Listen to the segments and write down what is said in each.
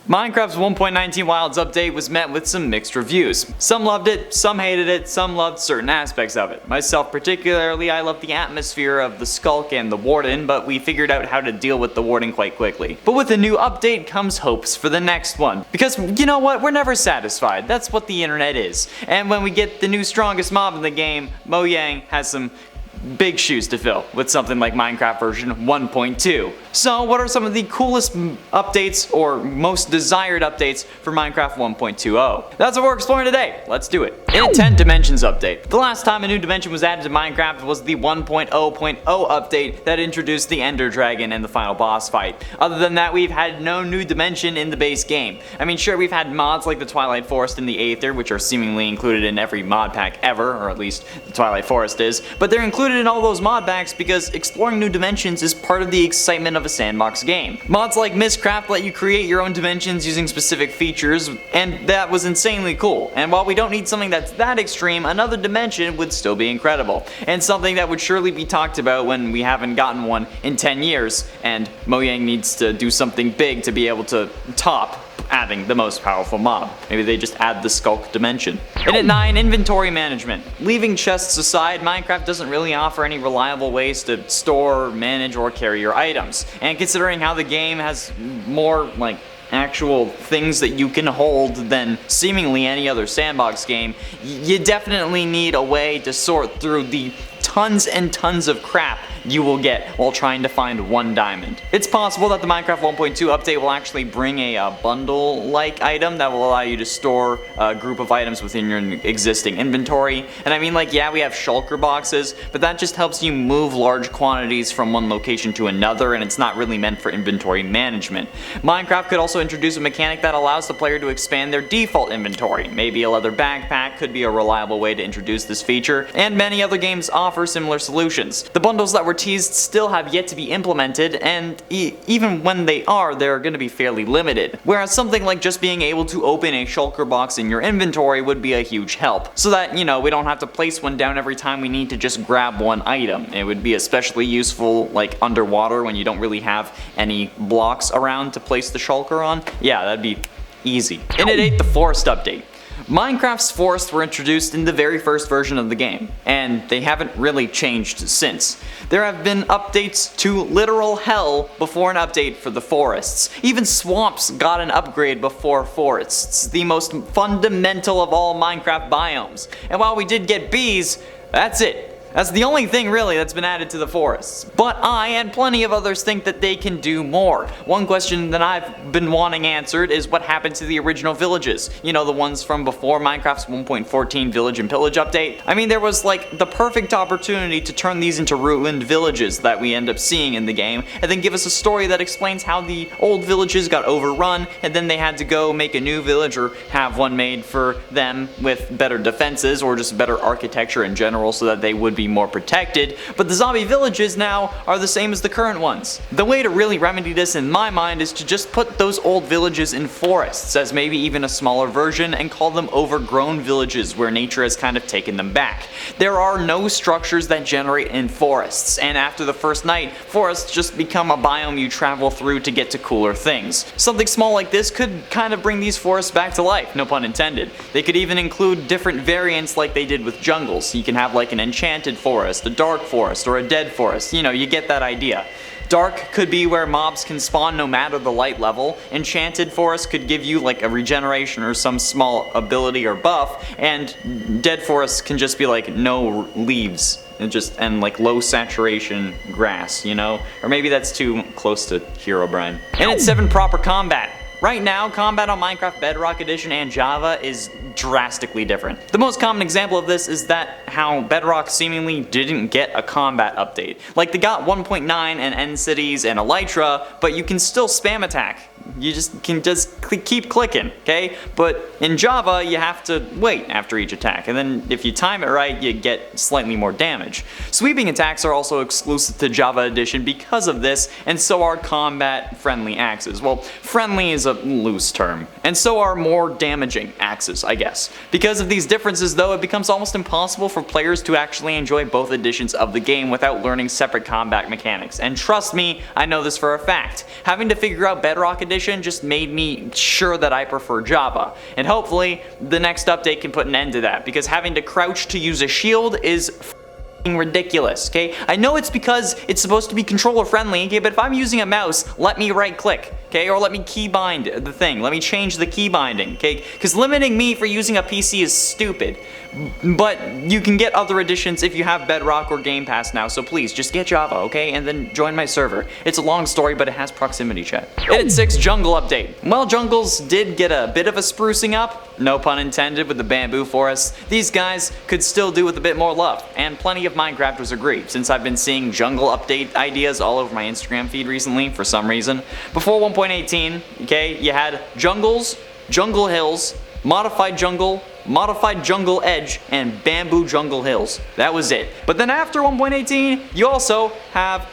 Minecraft's 1.19 Wilds update was met with some mixed reviews. Some loved it, some hated it, some loved certain aspects of it. Myself particularly, I loved the atmosphere of the Sculk and the Warden, but we figured out how to deal with the Warden quite quickly. But with the new update comes hopes for the next one. Because, you know what, we're never satisfied. That's what the internet is. And when we get the new strongest mob in the game, Mojang has some big shoes to fill with something like Minecraft version 1.2. So what are some of the coolest updates or most desired updates for Minecraft 1.20? That's what we're exploring today. Let's do it. In a 10 dimensions update. The last time a new dimension was added to Minecraft was the 1.0.0 update that introduced the Ender Dragon and the final boss fight. Other than that, we've had no new dimension in the base game. I mean, sure, we've had mods like the Twilight Forest and the Aether, which are seemingly included in every mod pack ever, or at least the Twilight Forest is, but they're included in all those mod packs because exploring new dimensions is part of the excitement of a sandbox game. Mods like Mistcraft let you create your own dimensions using specific features, and that was insanely cool. And while we don't need something that's that extreme, another dimension would still be incredible, and something that would surely be talked about when we haven't gotten one in 10 years, and Mojang needs to do something big to be able to top adding the most powerful mob. Maybe they just add the Sculk dimension. And at 9, inventory management. Leaving chests aside, Minecraft doesn't really offer any reliable ways to store, manage, or carry your items. And considering how the game has more, like, actual things that you can hold than seemingly any other sandbox game, you definitely need a way to sort through the tons and tons of crap you will get while trying to find one diamond. It's possible that the Minecraft 1.2 update will actually bring a bundle-like item that will allow you to store a group of items within your existing inventory. And I mean, like, yeah, we have shulker boxes, but that just helps you move large quantities from one location to another, and it's not really meant for inventory management. Minecraft could also introduce a mechanic that allows the player to expand their default inventory. Maybe a leather backpack could be a reliable way to introduce this feature, and many other games offer similar solutions. The bundles that were teased still have yet to be implemented, and even when they are, they're going to be fairly limited. Whereas something like just being able to open a shulker box in your inventory would be a huge help, so that, you know, we don't have to place one down every time we need to just grab one item. It would be especially useful like underwater when you don't really have any blocks around to place the shulker on. Yeah, that'd be easy. And at 8, the forest update. Minecraft's forests were introduced in the very first version of the game, and they haven't really changed since. There have been updates to literal hell before an update for the forests. Even swamps got an upgrade before forests, the most fundamental of all Minecraft biomes. And while we did get bees, that's it. That's the only thing really that's been added to the forests. But I and plenty of others think that they can do more. One question that I've been wanting answered is what happened to the original villages. You know, the ones from before Minecraft's 1.14 Village and Pillage update. I mean, there was like the perfect opportunity to turn these into ruined villages that we end up seeing in the game, and then give us a story that explains how the old villages got overrun, and then they had to go make a new village or have one made for them with better defenses or just better architecture in general so that they would be more protected, but the zombie villages now are the same as the current ones. The way to really remedy this in my mind is to just put those old villages in forests as maybe even a smaller version and call them overgrown villages where nature has kind of taken them back. There are no structures that generate in forests, and after the first night, forests just become a biome you travel through to get to cooler things. Something small like this could kind of bring these forests back to life, no pun intended. They could even include different variants like they did with jungles. You can have like an enchanted forest, a dark forest, or a dead forest. You know, you get that idea. Dark could be where mobs can spawn no matter the light level. Enchanted forest could give you like a regeneration or some small ability or buff, and dead forest can just be like no leaves and like low saturation grass, you know? Or maybe that's too close to Herobrine. And it's 7, proper combat. Right now, combat on Minecraft Bedrock Edition and Java is drastically different. The most common example of this is that how Bedrock seemingly didn't get a combat update. Like, they got 1.9 and End Cities and Elytra, but you can still spam attack. You can keep clicking, okay? But in Java, you have to wait after each attack, and then if you time it right, you get slightly more damage. Sweeping attacks are also exclusive to Java Edition because of this, and so are combat-friendly axes. Well, friendly is a loose term, and so are more damaging axes. axes, I guess. Because of these differences though, it becomes almost impossible for players to actually enjoy both editions of the game without learning separate combat mechanics. And trust me, I know this for a fact. Having to figure out Bedrock Edition just made me sure that I prefer Java. And hopefully, the next update can put an end to that, because having to crouch to use a shield is ridiculous, okay? I know it's because it's supposed to be controller friendly, okay, but if I'm using a mouse, let me right click, okay, or let me keybind the thing, let me change the key binding, okay, because limiting me for using a PC is stupid. But you can get other editions if you have Bedrock or Game Pass now, so please, just get Java, okay, and then join my server. It's a long story, but it has proximity chat. Edit 6 Jungle Update. Well, jungles did get a bit of a sprucing up, no pun intended, with the bamboo forests. These guys could still do with a bit more love, and plenty of Minecrafters agree, since I've been seeing jungle update ideas all over my Instagram feed recently, for some reason. Before 1.18, okay, you had jungles, jungle hills, modified jungle edge, and bamboo jungle hills. That was it. But then after 1.18, you also have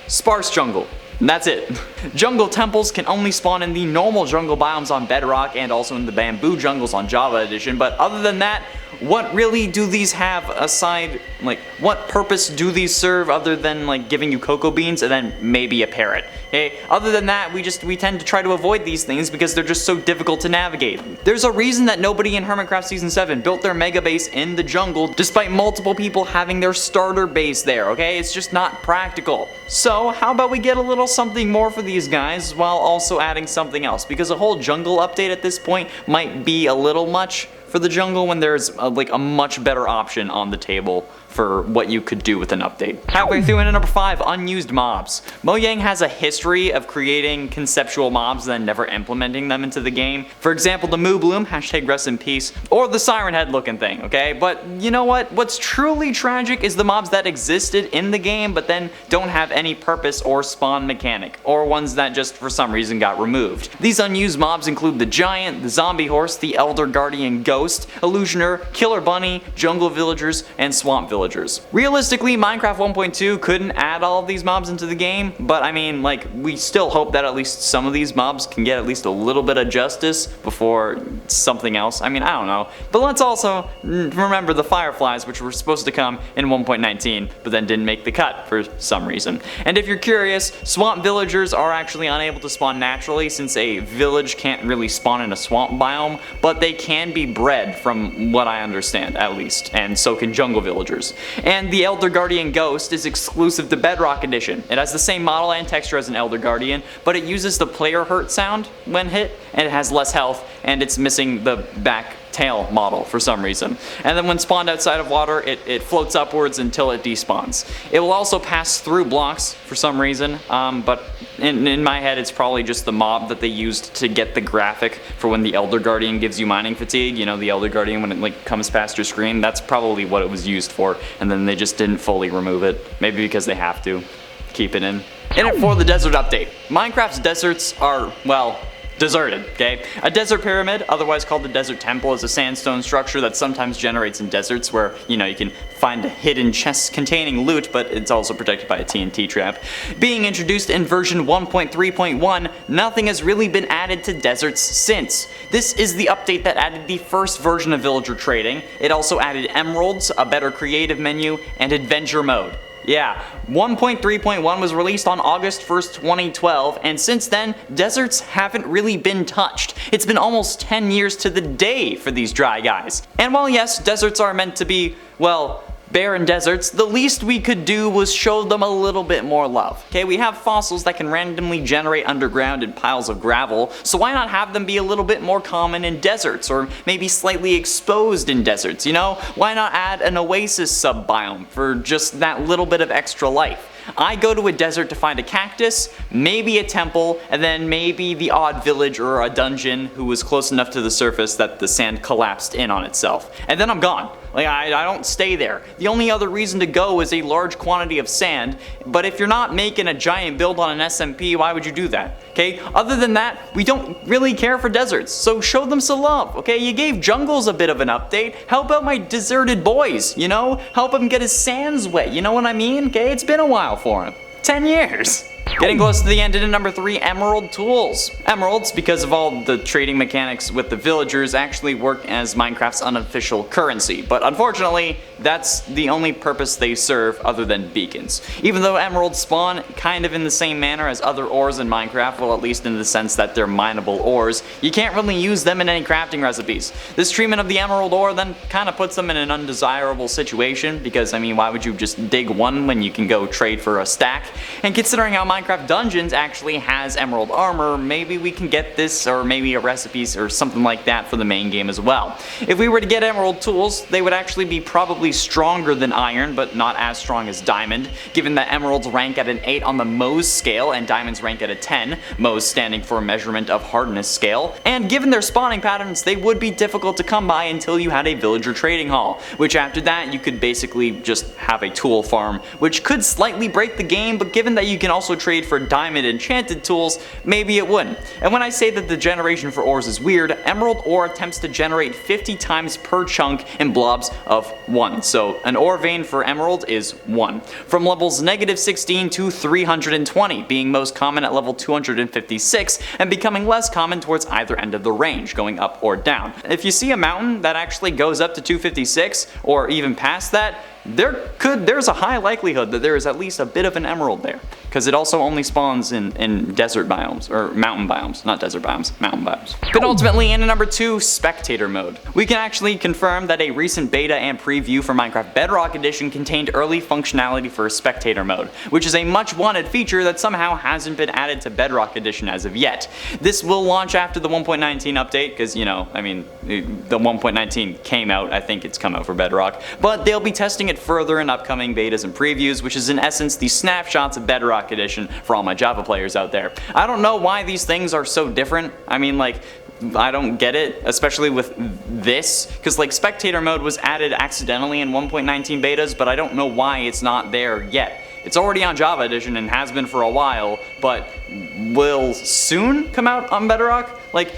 sparse jungle. And that's it. Jungle temples can only spawn in the normal jungle biomes on Bedrock and also in the bamboo jungles on Java Edition, but other than that, what really do these have aside, like, what purpose do these serve other than, like, giving you cocoa beans and then maybe a parrot? Okay? Other than that, we tend to try to avoid these things because they're just so difficult to navigate. There's a reason that nobody in Hermitcraft Season 7 built their mega base in the jungle despite multiple people having their starter base there, okay? It's just not practical. So, how about we get a little something more for these guys while also adding something else? Because a whole jungle update at this point might be a little much for the jungle when there's a much better option on the table for what you could do with an update. Halfway through into number 5, unused mobs. Mojang has a history of creating conceptual mobs and then never implementing them into the game. For example, the Moo Bloom, hashtag rest in peace, or the Siren Head looking thing, okay? But you know what? What's truly tragic is the mobs that existed in the game but then don't have any purpose or spawn mechanic, or ones that just for some reason got removed. These unused mobs include the Giant, the Zombie Horse, the Elder Guardian Ghost, Illusioner, Killer Bunny, Jungle Villagers, and Swamp Villagers. Realistically, Minecraft 1.2 couldn't add all of these mobs into the game, but I mean, like, we still hope that at least some of these mobs can get at least a little bit of justice before something else. I mean, I don't know. But let's also remember the Fireflies, which were supposed to come in 1.19, but then didn't make the cut for some reason. And if you're curious, Swamp Villagers are actually unable to spawn naturally since a village can't really spawn in a swamp biome, but they can be bred from what I understand, at least, and so can Jungle Villagers. And the Elder Guardian Ghost is exclusive to Bedrock Edition. It has the same model and texture as an Elder Guardian, but it uses the player hurt sound when hit, and it has less health, and it's missing the back tail model for some reason. And then when spawned outside of water, it floats upwards until it despawns. It will also pass through blocks for some reason, but in my head it's probably just the mob that they used to get the graphic for when the Elder Guardian gives you mining fatigue. You know, the Elder Guardian when it comes past your screen, that's probably what it was used for, and then they just didn't fully remove it. Maybe because they have to keep it in. In it for the desert update. Minecraft's deserts are, well, deserted, okay? A desert pyramid, otherwise called the desert temple, is a sandstone structure that sometimes generates in deserts where, you know, you can find hidden chests containing loot, but it's also protected by a TNT trap. Being introduced in version 1.3.1, nothing has really been added to deserts since. This is the update that added the first version of villager trading. It also added emeralds, a better creative menu, and adventure mode. Yeah, 1.3.1 was released on August 1st, 2012, and since then, deserts haven't really been touched. It's been almost 10 years to the day for these dry guys. And while yes, deserts are meant to be, well, barren deserts, the least we could do was show them a little bit more love. Okay, we have fossils that can randomly generate underground in piles of gravel, so why not have them be a little bit more common in deserts, or maybe slightly exposed in deserts, you know? Why not add an oasis sub-biome for just that little bit of extra life? I go to a desert to find a cactus, maybe a temple, and then maybe the odd village or a dungeon who was close enough to the surface that the sand collapsed in on itself. And then I'm gone. Like, I don't stay there. The only other reason to go is a large quantity of sand, but if you're not making a giant build on an SMP, why would you do that? Okay, other than that, we don't really care for deserts, so show them some love, okay? You gave jungles a bit of an update. Help out my deserted boys, you know? Help him get his sands wet, you know what I mean? Okay, it's been a while for him. 10 years. Getting close to the end, into number 3, emerald tools. Emeralds, because of all the trading mechanics with the villagers, actually work as Minecraft's unofficial currency, but unfortunately, that's the only purpose they serve other than beacons. Even though emeralds spawn kind of in the same manner as other ores in Minecraft, well, at least in the sense that they're mineable ores, you can't really use them in any crafting recipes. This treatment of the emerald ore then kind of puts them in an undesirable situation, because I mean, why would you just dig one when you can go trade for a stack? And considering how Minecraft Dungeons actually has emerald armor, maybe we can get this, or maybe a recipes or something like that for the main game as well. If we were to get emerald tools, they would actually be probably stronger than iron, but not as strong as diamond, given that emeralds rank at an 8 on the Mohs scale and diamonds rank at a 10, Mohs standing for measurement of hardness scale, and given their spawning patterns, they would be difficult to come by until you had a villager trading hall, which after that you could basically just have a tool farm, which could slightly break the game, but given that you can also trade for diamond enchanted tools, maybe it wouldn't. And when I say that the generation for ores is weird, emerald ore attempts to generate 50 times per chunk in blobs of 1. So an ore vein for emerald is 1. From levels -16 to 320, being most common at level 256 and becoming less common towards either end of the range, going up or down. If you see a mountain that actually goes up to 256 or even past that, there's a high likelihood that there is at least a bit of an emerald there, because it also only spawns in desert biomes, or mountain biomes, not desert biomes, mountain biomes. But ultimately, in number 2, spectator mode. We can actually confirm that a recent beta and preview for Minecraft Bedrock Edition contained early functionality for spectator mode, which is a much wanted feature that somehow hasn't been added to Bedrock Edition as of yet. This will launch after the 1.19 update, because, you know, I mean, the 1.19 came out, I think it's come out for Bedrock, but they'll be testing it further in upcoming betas and previews, which is in essence the snapshots of Bedrock Edition for all my Java players out there. I don't know why these things are so different. I mean, like, I don't get it, especially with this, because like spectator mode was added accidentally in 1.19 betas, but I don't know why it's not there yet. It's already on Java Edition and has been for a while, but will soon come out on Bedrock? Like,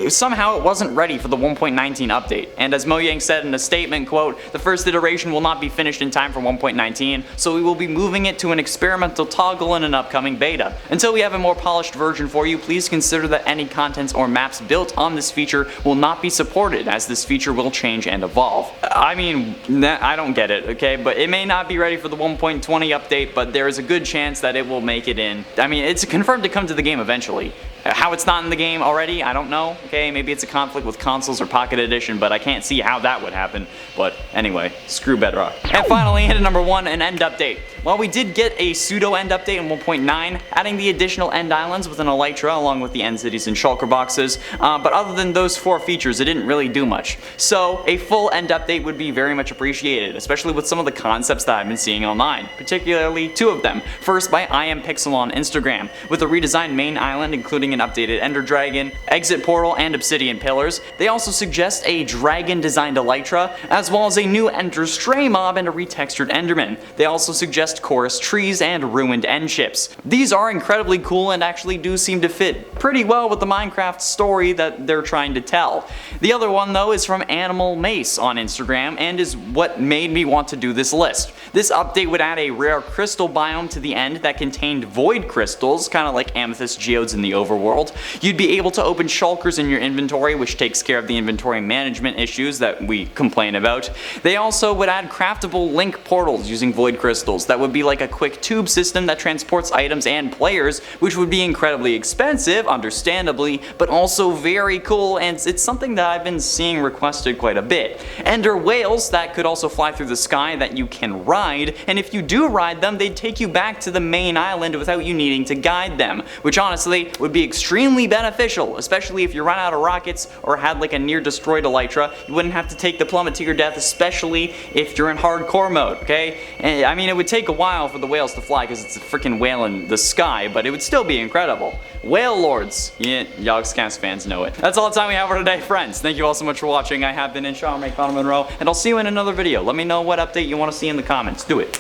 somehow it wasn't ready for the 1.19 update. And as Mojang said in a statement, quote, "The first iteration will not be finished in time for 1.19, so we will be moving it to an experimental toggle in an upcoming beta. Until we have a more polished version for you, please consider that any contents or maps built on this feature will not be supported, as this feature will change and evolve." I mean, I don't get it, okay? But it may not be ready for the 1.20 update, but there is a good chance that it will make it in. I mean, it's confirmed to come to the game eventually. How it's not in the game already, I don't know, okay? Maybe it's a conflict with consoles or Pocket Edition, but I can't see how that would happen. But anyway, screw Bedrock. And finally, into number 1, an end update. While we did get a pseudo end update in 1.9, adding the additional end islands with an elytra along with the end cities and shulker boxes, but other than those 4 features, it didn't really do much. So a full end update would be very much appreciated, especially with some of the concepts that I've been seeing online, particularly 2 of them. First by IamPixel on Instagram, with a redesigned main island including an updated ender dragon, exit portal, and obsidian pillars. They also suggest a dragon designed elytra, as well as a new ender stray mob and a retextured enderman. They also suggest chorus trees and ruined end ships. These are incredibly cool and actually do seem to fit pretty well with the Minecraft story that they're trying to tell. The other one though is from Animal Mace on Instagram and is what made me want to do this list. This update would add a rare crystal biome to the end that contained void crystals, kind of like amethyst geodes in the overworld. You'd be able to open shulkers in your inventory, which takes care of the inventory management issues that we complain about. They also would add craftable link portals using void crystals that would be like a quick tube system that transports items and players, which would be incredibly expensive, understandably, but also very cool, and it's something that I've been seeing requested quite a bit. Ender whales that could also fly through the sky that you can ride, and if you do ride them, they'd take you back to the main island without you needing to guide them, which honestly would be extremely beneficial, especially if you run out of rockets or had like a near destroyed elytra. You wouldn't have to take the plummet to your death, especially if you're in hardcore mode, okay? And, I mean, it would take a while for the whales to fly because it's a freaking whale in the sky, but it would still be incredible. Whale lords. Yeah, Yogscast fans know it. That's all the time we have for today, friends. Thank you all so much for watching. I have been in Sean Ray Connor Monroe, and I'll see you in another video. Let me know what update you want to see in the comments. Do it.